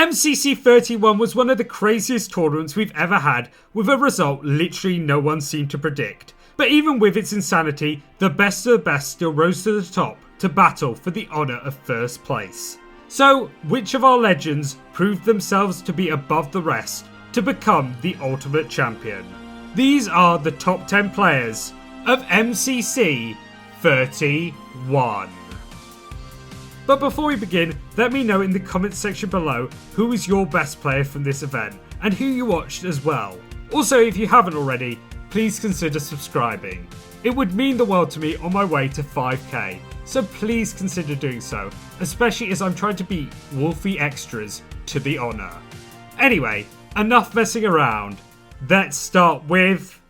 MCC 31 was one of the craziest tournaments we've ever had, with a result literally no one seemed to predict. But even with its insanity, the best of the best still rose to the top to battle for the honour of first place. So, which of our legends proved themselves to be above the rest to become the ultimate champion? These are the top 10 players of MCC 31. But before we begin, let me know in the comments section below who was your best player from this event and who you watched as well. Also, if you haven't already, please consider subscribing. It would mean the world to me on my way to 5k, so please consider doing so, especially as I'm trying to beat Wolfie Extras to the honour. Anyway, enough messing around. Let's start with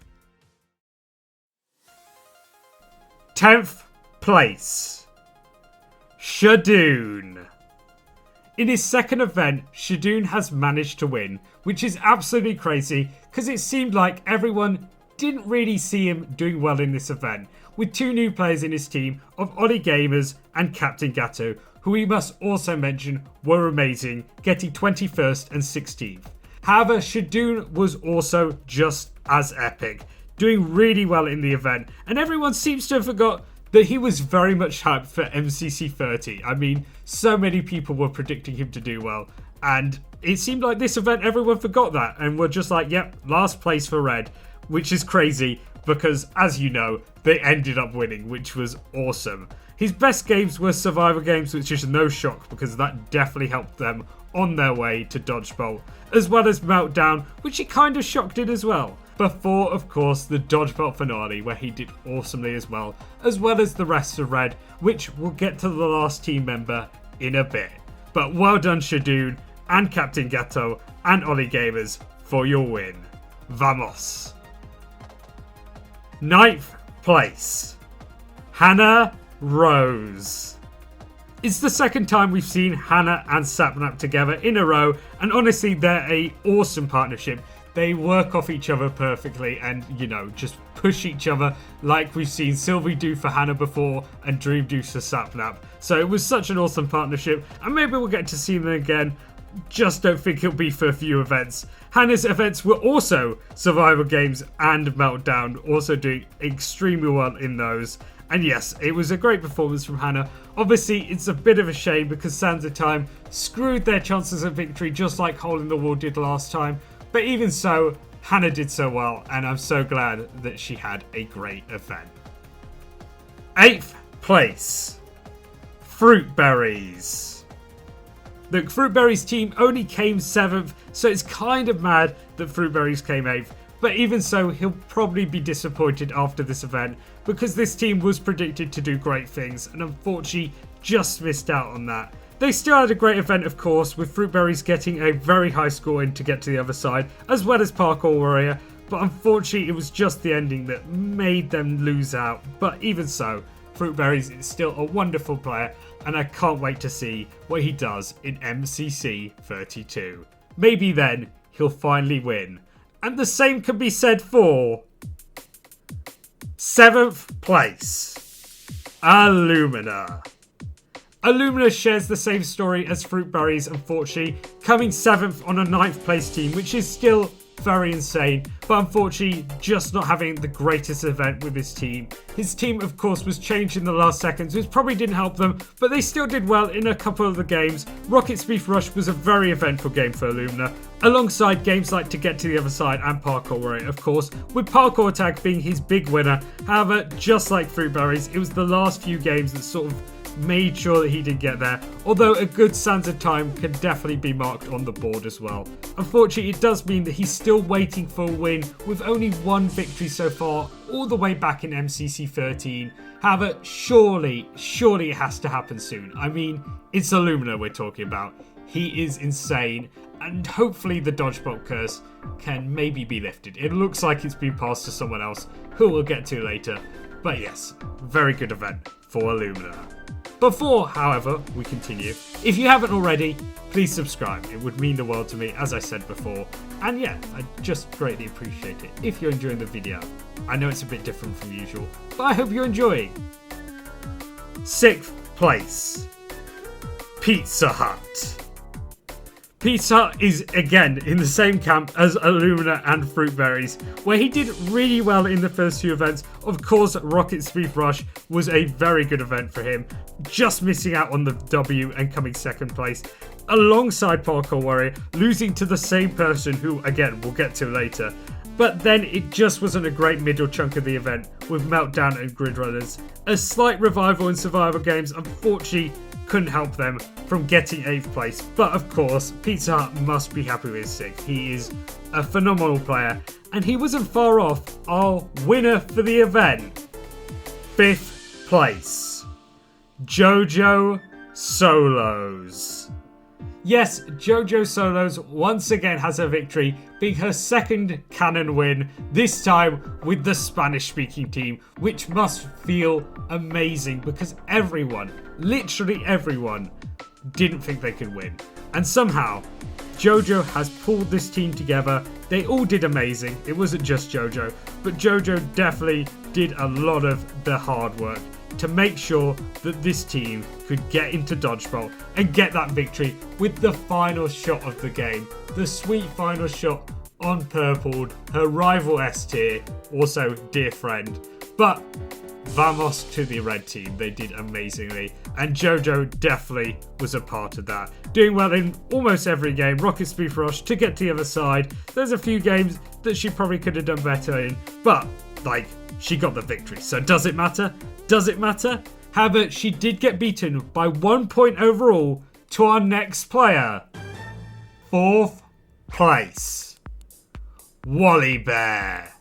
10th place. SheDoon. In his second event, SheDoon has managed to win, which is absolutely crazy because it seemed like everyone didn't really see him doing well in this event, with two new players in his team of Ollie Gamers and Captain Gatto, who we must also mention were amazing, getting 21st and 16th. However, SheDoon was also just as epic, doing really well in the event, and everyone seems to have forgot that he was very much hyped for MCC 30. I mean, so many people were predicting him to do well, and it seemed like this event everyone forgot that and were just like, yep, last place for Red, which is crazy because, as you know, they ended up winning, which was awesome. His best games were survivor games, which is no shock because that definitely helped them on their way to Dodgeball, as well as Meltdown, which he kind of shocked in as well. Before, of course, the Dodgeball finale, where he did awesomely as well as the rest of Red, which we'll get to the last team member in a bit. But well done, SheDoon and Captain Gatto and Ollie Gamers for your win. Vamos! 9th place. Hannah Rose. It's the second time we've seen Hannah and Sapnap together in a row, and honestly, they're an awesome partnership. They work off each other perfectly and, you know, just push each other like we've seen Sylvie do for Hannah before and Dream do for Sapnap. So it was such an awesome partnership, and maybe we'll get to see them again. Just don't think it'll be for a few events. Hannah's events were also survival games and Meltdown, also doing extremely well in those. And yes, it was a great performance from Hannah. Obviously, it's a bit of a shame because Sands of Time screwed their chances of victory just like Hole in the Wall did last time. But even so, Hannah did so well, and I'm so glad that she had a great event. 8th place. Fruitberries. Look, Fruitberries' team only came 7th, so it's kind of mad that Fruitberries came 8th. But even so, he'll probably be disappointed after this event because this team was predicted to do great things and unfortunately just missed out on that. They still had a great event, of course, with Fruitberries getting a very high score in to get to the other side, as well as Parkour Warrior, but unfortunately it was just the ending that made them lose out. But even so, Fruitberries is still a wonderful player, and I can't wait to see what he does in MCC 32. Maybe then he'll finally win. And the same can be said for 7th place, Illumina. Illumina shares the same story as Fruitberries, unfortunately, coming 7th on a 9th place team, which is still very insane, but unfortunately just not having the greatest event with his team. His team, of course, was changed in the last seconds, which probably didn't help them, but they still did well in a couple of the games. Rocket Speed Rush was a very eventful game for Illumina, alongside games like To Get to the Other Side and Parkour Warrior, of course, with Parkour Attack being his big winner. However, just like Fruitberries, it was the last few games that sort of made sure that he did get there, although a good Sands of Time can definitely be marked on the board as well. Unfortunately, it does mean that he's still waiting for a win with only one victory so far, all the way back in MCC 13. However, surely it has to happen soon. I mean, it's Illumina we're talking about. He is insane, and hopefully the Dodgeball curse can maybe be lifted. It looks like it's been passed to someone else, who we'll get to later. But yes, very good event for Illumina. Before, however, we continue, if you haven't already, please subscribe. It would mean the world to me, as I said before. And yeah, I just greatly appreciate it if you're enjoying the video. I know it's a bit different from usual, but I hope you're enjoying. 6th place, Pizza Hut. Pizza Hut is again in the same camp as Illumina and Fruitberries, where he did really well in the first few events. Of course, Rocket Speed Rush was a very good event for him, just missing out on the W and coming second place, alongside Parkour Warrior, losing to the same person who, again, we'll get to later. But then it just wasn't a great middle chunk of the event with Meltdown and Grid Runners. A slight revival in survival games unfortunately couldn't help them from getting 8th place. But of course, Pizza Hut must be happy with 6th. He is a phenomenal player, and he wasn't far off our winner for the event. 5th place, JoJoSolos. Yes, JoJoSolos once again has her victory, being her second canon win, this time with the Spanish-speaking team, which must feel amazing because everyone, literally everyone, didn't think they could win. And somehow, JoJo has pulled this team together. They all did amazing. It wasn't just JoJo, but JoJo definitely did a lot of the hard work to make sure that this team could get into Dodgeball and get that victory with the final shot of the game. The sweet final shot on Purpled, her rival S tier, also dear friend. But vamos to the red team, they did amazingly, and JoJo definitely was a part of that. Doing well in almost every game, Rocket Speed Rush to get to the other side. There's a few games that she probably could have done better in, but she got the victory. So does it matter? Does it matter? However, she did get beaten by 1 point overall to our next player. 4th place, Wally Bear.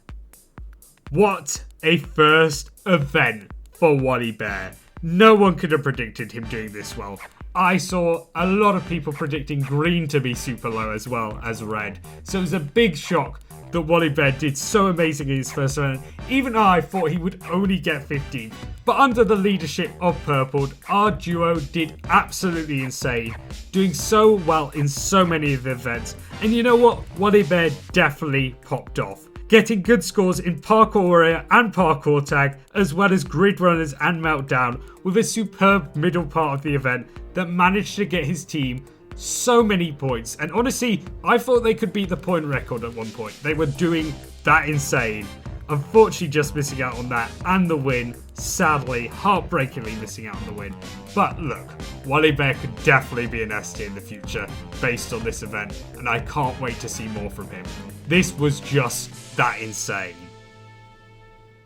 What a first event for Wally Bear. No one could have predicted him doing this well. I saw a lot of people predicting green to be super low as well as red. So it was a big shock that Wally Bear did so amazing in his first event. Even I thought he would only get 15. But under the leadership of Purpled, our duo did absolutely insane, doing so well in so many of the events. And you know what? Wally Bear definitely popped off, getting good scores in Parkour Warrior and Parkour Tag, as well as Grid Runners and Meltdown, with a superb middle part of the event that managed to get his team so many points. And honestly, I thought they could beat the point record at one point. They were doing that insane. Unfortunately, just missing out on that and the win. Sadly, heartbreakingly missing out on the win. But look, Wally Bear could definitely be an S tier in the future based on this event, and I can't wait to see more from him. This was just that insane.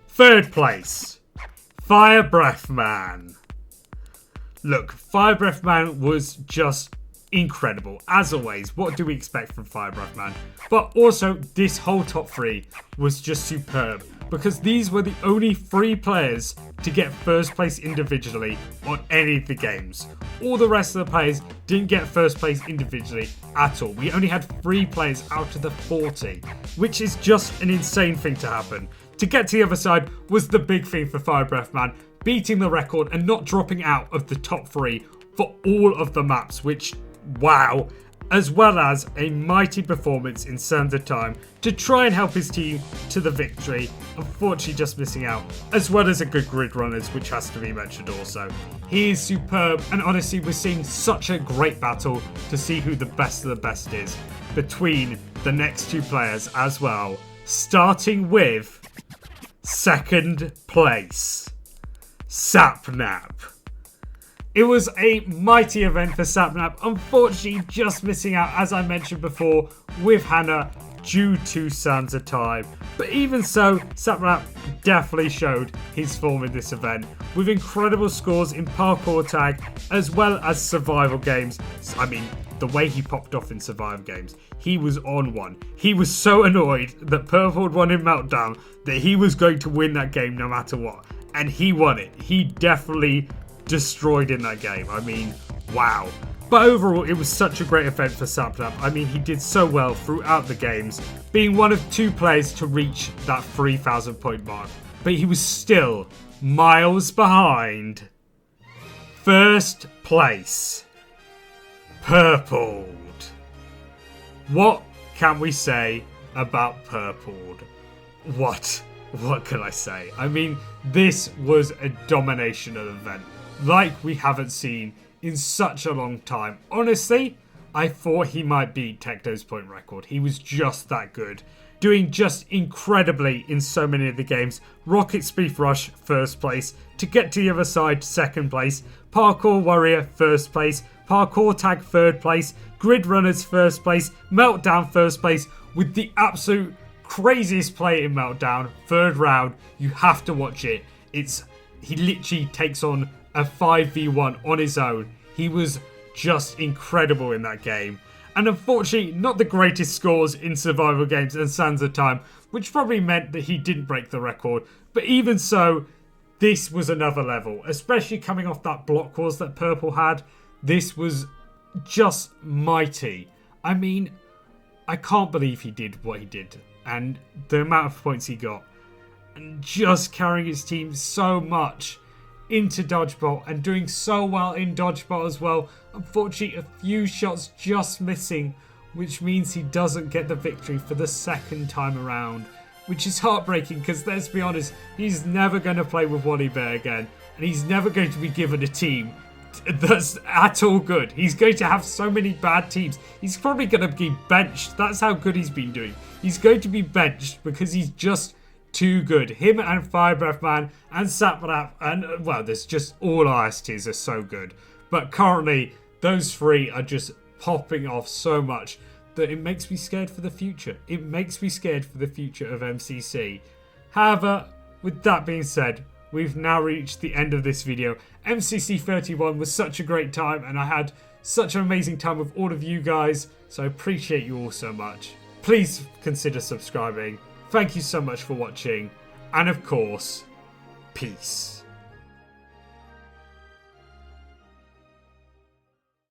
3rd place, FireBreathMan. Look, FireBreathMan was just incredible. As always, what do we expect from FireBreathMan? But also, this whole top 3 was just superb, because these were the only 3 players to get first place individually on any of the games. All the rest of the players didn't get first place individually at all. We only had 3 players out of the 40, which is just an insane thing to happen. To get to the other side was the big thing for FireBreathMan, beating the record and not dropping out of the top 3 for all of the maps, which, wow, as well as a mighty performance in Sands of Time to try and help his team to the victory, unfortunately just missing out, as well as a good Grid Runners, which has to be mentioned also. He is superb, and honestly we're seeing such a great battle to see who the best of the best is between the next 2 players as well, starting with 2nd place, Sapnap. It was a mighty event for Sapnap, unfortunately just missing out, as I mentioned before, with Hannah due to Sands of Time. But even so, Sapnap definitely showed his form in this event, with incredible scores in Parkour Tag as well as survival games. I mean, the way he popped off in survival games, he was on one. He was so annoyed that Purple had won in Meltdown that he was going to win that game no matter what. And he won it. He definitely destroyed in that game. I mean, wow. But overall, it was such a great event for Sapnap. I mean, he did so well throughout the games, being one of 2 players to reach that 3,000 point mark. But he was still miles behind. 1st place, Purpled. What can we say about Purpled? What can I say? I mean, this was a domination of the event like we haven't seen in such a long time. Honestly, I thought he might beat Tekno's point record. He was just that good. Doing just incredibly in so many of the games. Rocket Speed Rush, first place. To get to the other side, second place. Parkour Warrior, first place. Parkour Tag, third place. Grid Runners, first place. Meltdown, first place. With the absolute craziest play in Meltdown, third round. You have to watch it. He literally takes on a 5v1 on his own. He was just incredible in that game. And unfortunately, not the greatest scores in survival games and Sands of Time, which probably meant that he didn't break the record. But even so, this was another level, especially coming off that block course that Purple had. This was just mighty. I mean, I can't believe he did what he did and the amount of points he got. And just carrying his team so much into Dodgeball and doing so well in Dodgeball as well. Unfortunately, a few shots just missing, which means he doesn't get the victory for the second time around, which is heartbreaking because, let's be honest, he's never going to play with Wally Bear again, and he's never going to be given a team that's at all good. He's going to have so many bad teams. He's probably going to be benched. That's how good he's been doing. He's going to be benched because he's just too good. Him and FireBreathMan and Sapnap and, well, there's just all ISTs are so good. But currently, those three are just popping off so much that it makes me scared for the future. It makes me scared for the future of MCC. However, with that being said, we've now reached the end of this video. MCC 31 was such a great time, and I had such an amazing time with all of you guys, so I appreciate you all so much. Please consider subscribing. Thank you so much for watching, and of course, peace.